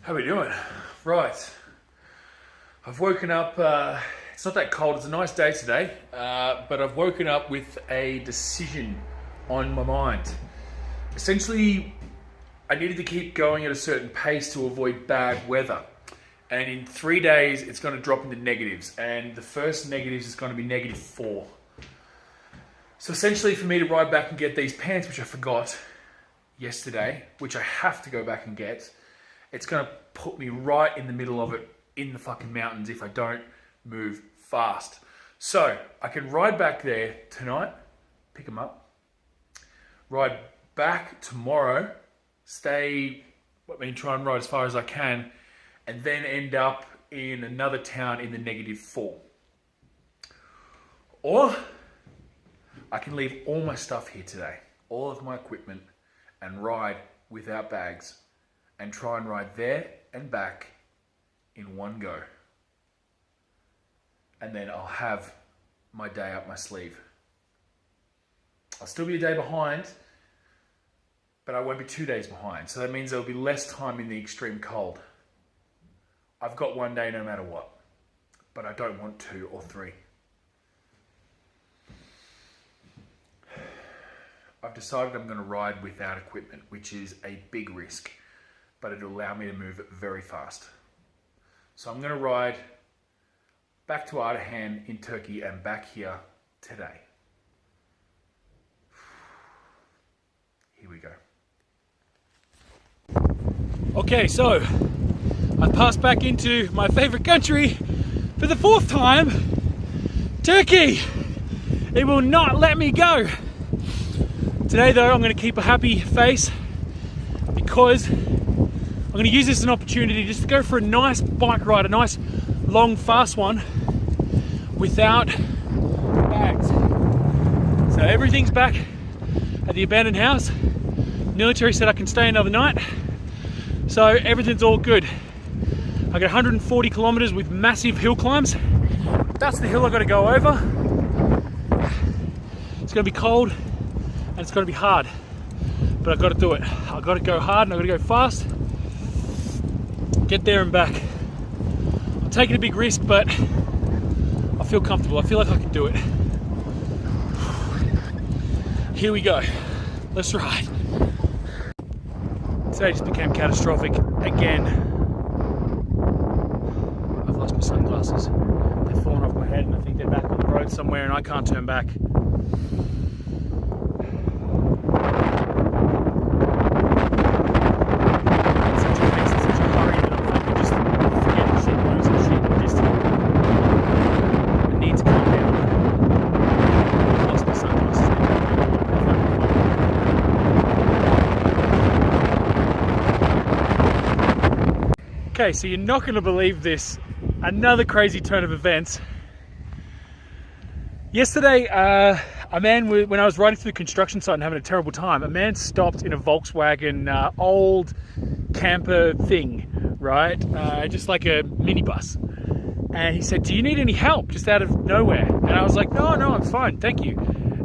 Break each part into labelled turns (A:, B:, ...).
A: How we doing? Right. I've woken up, it's not that cold, it's a nice day today, but I've woken up with a decision on my mind. Essentially, I needed to keep going at a certain pace to avoid bad weather. And in 3 days, it's going to drop into negatives. And the first negatives is going to be -4. So essentially, for me to ride back and get these pants, which I forgot yesterday, which I have to go back and get, it's going to put me right in the middle of it in the fucking mountains if I don't move fast. So I can ride back there tonight, pick them up, ride back tomorrow, try and ride as far as I can, and then end up in another town in the -4. Or I can leave all my stuff here today, all of my equipment, and ride without bags and try and ride there and back in one go. And then I'll have my day up my sleeve. I'll still be a day behind, but I won't be 2 days behind. So that means there'll be less time in the extreme cold. I've got 1 day no matter what, but I don't want 2 or 3. I've decided I'm going to ride without equipment, which is a big risk, but it'll allow me to move very fast. So I'm going to ride back to Ardahan in Turkey and back here today. Here we go. Okay, so I've passed back into my favorite country for the 4th time, Turkey. It will not let me go. Today though, I'm going to keep a happy face because I'm going to use this as an opportunity just to go for a nice bike ride, a nice long fast one without bags. So everything's back at the abandoned house. Military said I can stay another night, so everything's all good. I got 140 kilometers with massive hill climbs. That's the hill I got to go over. It's going to be cold and it's going to be hard, but I've got to do it. I've got to go hard and I've got to go fast. Get there and back. I'm taking a big risk, but I feel comfortable. I feel like I can do it. Here we go. Let's ride. Today just became catastrophic again. I've lost my sunglasses. They've fallen off my head and I think they're back on the road somewhere and I can't turn back. Okay, so you're not going to believe this. Another crazy turn of events. Yesterday, a man, when I was riding through the construction site and having a terrible time, a man stopped in a Volkswagen old camper thing, right? Just like a minibus. And he said, "Do you need any help?" Just out of nowhere. And I was like, no, I'm fine, thank you.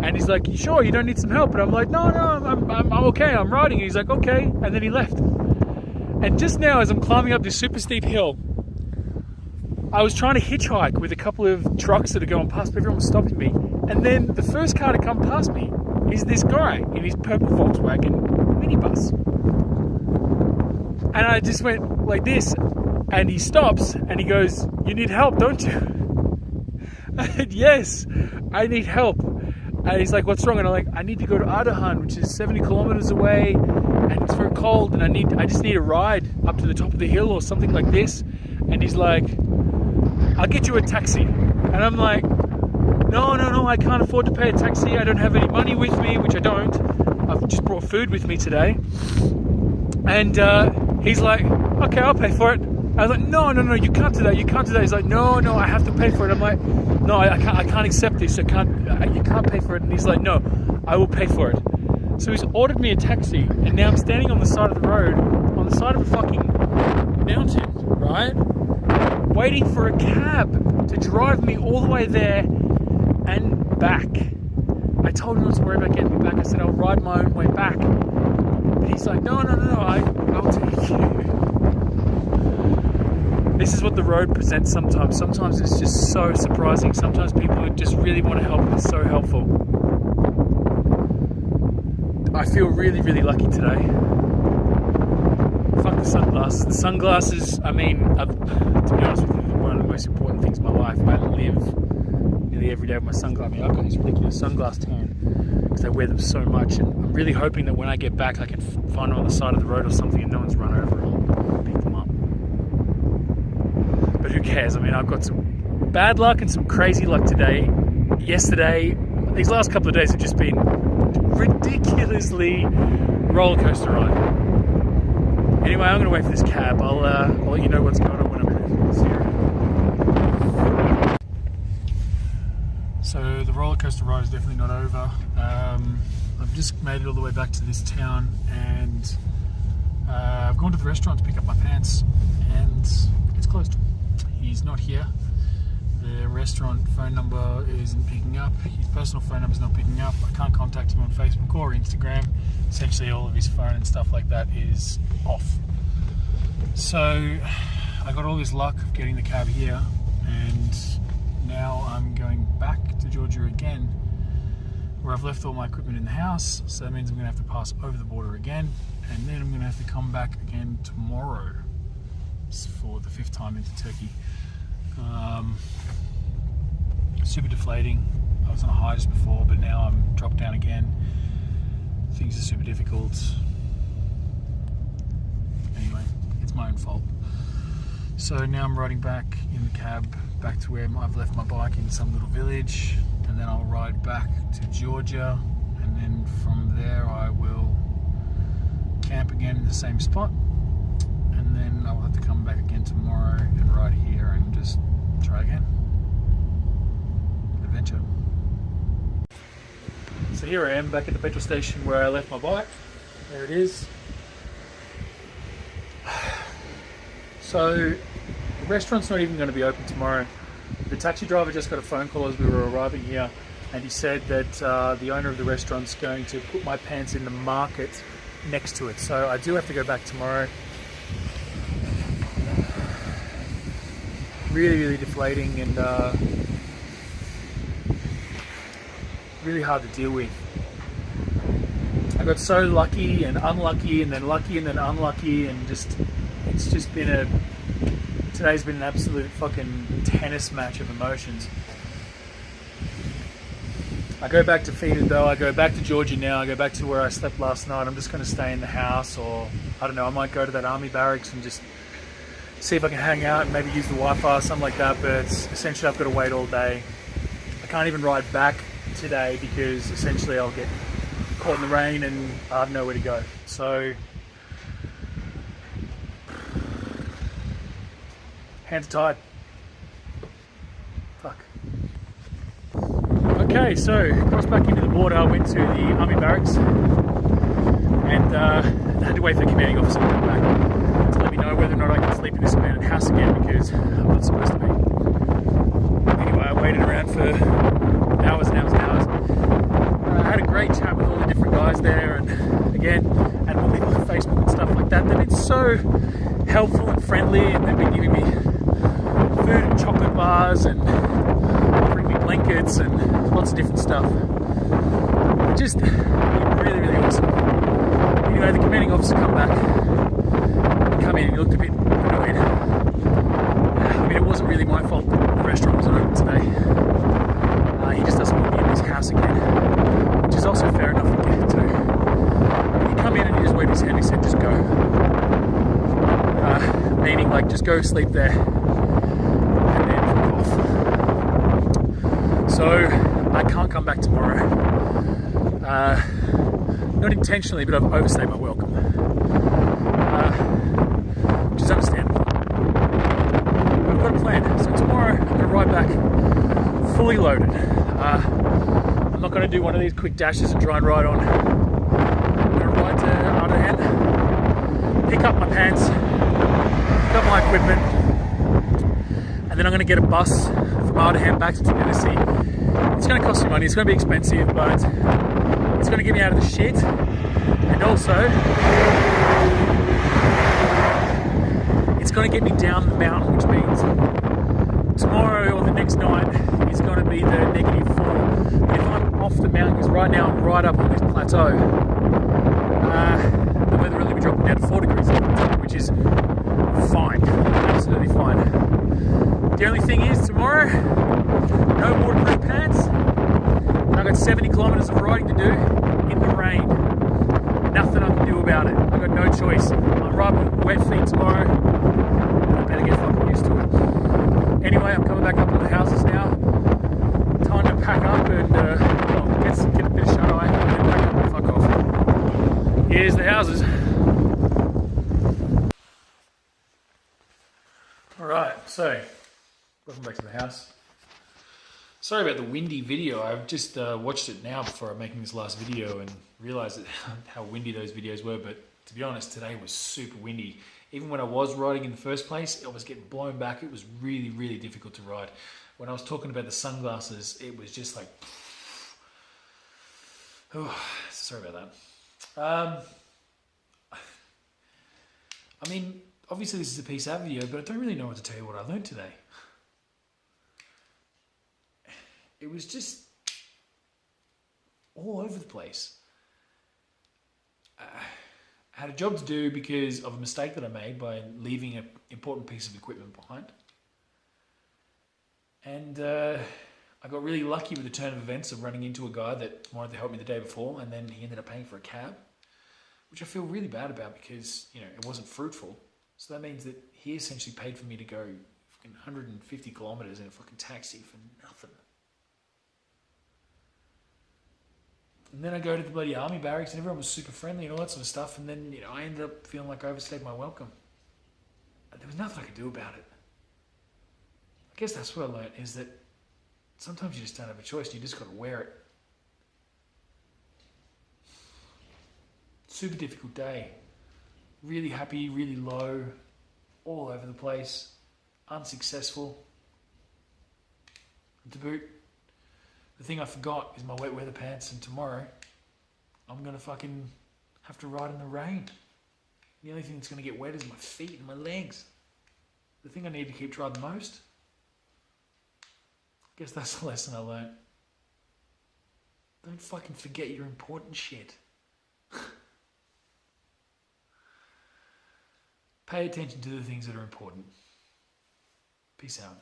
A: And he's like, "You sure you don't need some help?" And I'm like, no, I'm okay, I'm riding. And he's like, okay. And then he left. And just now, as I'm climbing up this super steep hill, I was trying to hitchhike with a couple of trucks that are going past, but everyone was stopping me. And then the first car to come past me is this guy in his purple Volkswagen minibus. And I just went like this, and he stops, and he goes, "You need help, don't you?" I said, "Yes, I need help." And he's like, "What's wrong?" And I'm like, "I need to go to Ardahan, which is 70 kilometers away, and it's very cold, and I just need a ride up to the top of the hill or something like this." And he's like, "I'll get you a taxi." And I'm like, no, I can't afford to pay a taxi. I don't have any money with me, which I don't. I've just brought food with me today. And he's like, "Okay, I'll pay for it." I was like, no, you can't do that. You can't do that. He's like, no, I have to pay for it. I'm like, no, I can't accept this. You can't pay for it. And he's like, no, I will pay for it. So he's ordered me a taxi, and now I'm standing on the side of the road, on the side of a fucking mountain, right? Waiting for a cab to drive me all the way there and back. I told him not to worry about getting me back. I said I'll ride my own way back. But he's like, no, I'll take you. This is what the road presents sometimes. Sometimes it's just so surprising. Sometimes people just really want to help and it's so helpful. I feel really, really lucky today. Fuck the sunglasses. The sunglasses, I mean, to be honest with you, one of the most important things in my life. I live nearly every day with my sunglasses. I mean, I've got these ridiculous sunglass tan because I wear them so much, and I'm really hoping that when I get back I can find them on the side of the road or something and no one's run over and pick them up. But who cares? I mean, I've got some bad luck and some crazy luck today. Yesterday, these last couple of days have just been ridiculously roller coaster ride. Anyway, I'm going to wait for this cab. I'll let you know what's going on when I'm in it. So the roller coaster ride is definitely not over. I've just made it all the way back to this town, and I've gone to the restaurant to pick up my pants, and it's closed. He's not here. The restaurant phone number isn't picking up. His personal phone number is not picking up. I can't contact him on Facebook or Instagram. Essentially all of his phone and stuff like that is off. So I got all this luck of getting the cab here, and now I'm going back to Georgia again, where I've left all my equipment in the house. So that means I'm going to have to pass over the border again, and then I'm going to have to come back again tomorrow for the 5th time into Turkey. Super deflating. I was on a high just before, but now I'm dropped down again. Things are super difficult. Anyway, it's my own fault. So now I'm riding back in the cab back to where I've left my bike in some little village, and then I'll ride back to Georgia, and then from there I will camp again in the same spot, and then I'll have to come back again tomorrow and ride here and just try again. Adventure. So here I am back at the petrol station where I left my bike. There it is. So the restaurant's not even going to be open tomorrow. The taxi driver just got a phone call as we were arriving here, and he said that the owner of the restaurant's going to put my pants in the market next to it. So I do have to go back tomorrow. Really, really deflating and really hard to deal with. I got so lucky and unlucky, and then lucky and then unlucky, and it's just been today's been an absolute fucking tennis match of emotions. I go back to feed it though. I go back to Georgia now. I go back to where I slept last night. I'm just going to stay in the house, or I don't know, I might go to that army barracks and just see if I can hang out and maybe use the Wi-Fi or something like that, but essentially I've got to wait all day. I can't even ride back today because essentially I'll get caught in the rain and I have nowhere to go. So hands are tied. Fuck. Okay, so crossed back into the border. I went to the army barracks, and I had to wait for the commanding officer to come back to let me know whether or not I can sleep in this abandoned house again, because I'm not supposed to be. Anyway, I waited around for hours and hours and hours. I had a great chat with all the different guys there, and again, and all people on Facebook and stuff like that. They've been so helpful and friendly, and they've been giving me food and chocolate bars and offering me blankets and lots of different stuff. Just really, really awesome. Anyway, the commanding officer come back. He come in and he looked a bit annoyed. I mean, it wasn't really my fault that the restaurant wasn't open today. He just doesn't want me in his house again, which is also fair enough to get to. He come in and he just waved his hand and he said, just go. Meaning like, just go sleep there and then fuck off. So I can't come back tomorrow. Not intentionally, but I've overstayed my welcome, which is understandable. I've got a plan. So tomorrow I'm going to ride back fully loaded. I'm not going to do one of these quick dashes and try and ride on. I'm going to ride to Ardahan, pick up my pants, pick up my equipment, and then I'm going to get a bus from Ardahan back to Tbilisi. It's going to cost me money, it's going to be expensive, but it's going to get me out of the shit, and also it's going to get me down the mountain, which means tomorrow or the next night is going to be the -4. But if I'm off the mountain, because right now I'm right up on this plateau, the weather will only be dropping down to 4 degrees, which is fine, absolutely fine. The only thing is tomorrow, no waterproof pants, and I've got 70 kilometres of riding to do in the rain. Nothing I can do about it. I've got no choice. I'm riding with wet feet tomorrow. I better get fucking used to it. Anyway, I'm coming back up to the houses now. Time to pack up and get a bit of shut eye and then pack up and fuck off. Here's the houses. Alright, so welcome back to the house. Sorry about the windy video. I've just watched it now before I'm making this last video and realised how windy those videos were. But to be honest, today was super windy. Even when I was riding in the first place, I was getting blown back. It was really, really difficult to ride. When I was talking about the sunglasses, it was just like... Oh, sorry about that. I mean, obviously this is a peace out video, but I don't really know what to tell you what I learned today. It was just all over the place. I had a job to do because of a mistake that I made by leaving an important piece of equipment behind. And I got really lucky with the turn of events of running into a guy that wanted to help me the day before, and then he ended up paying for a cab, which I feel really bad about because, you know, it wasn't fruitful. So that means that he essentially paid for me to go fucking 150 kilometers in a fucking taxi for nothing. And then I go to the bloody army barracks and everyone was super friendly and all that sort of stuff. And then, you know, I ended up feeling like I overstayed my welcome. There was nothing I could do about it. I guess that's what I learned, is that sometimes you just don't have a choice. You just got to wear it. Super difficult day. Really happy, really low, all over the place, unsuccessful. And to boot, the thing I forgot is my wet weather pants, and tomorrow I'm going to fucking have to ride in the rain. The only thing that's going to get wet is my feet and my legs. The thing I need to keep dry the most. I guess that's the lesson I learned. Don't fucking forget your important shit. Pay attention to the things that are important. Peace out.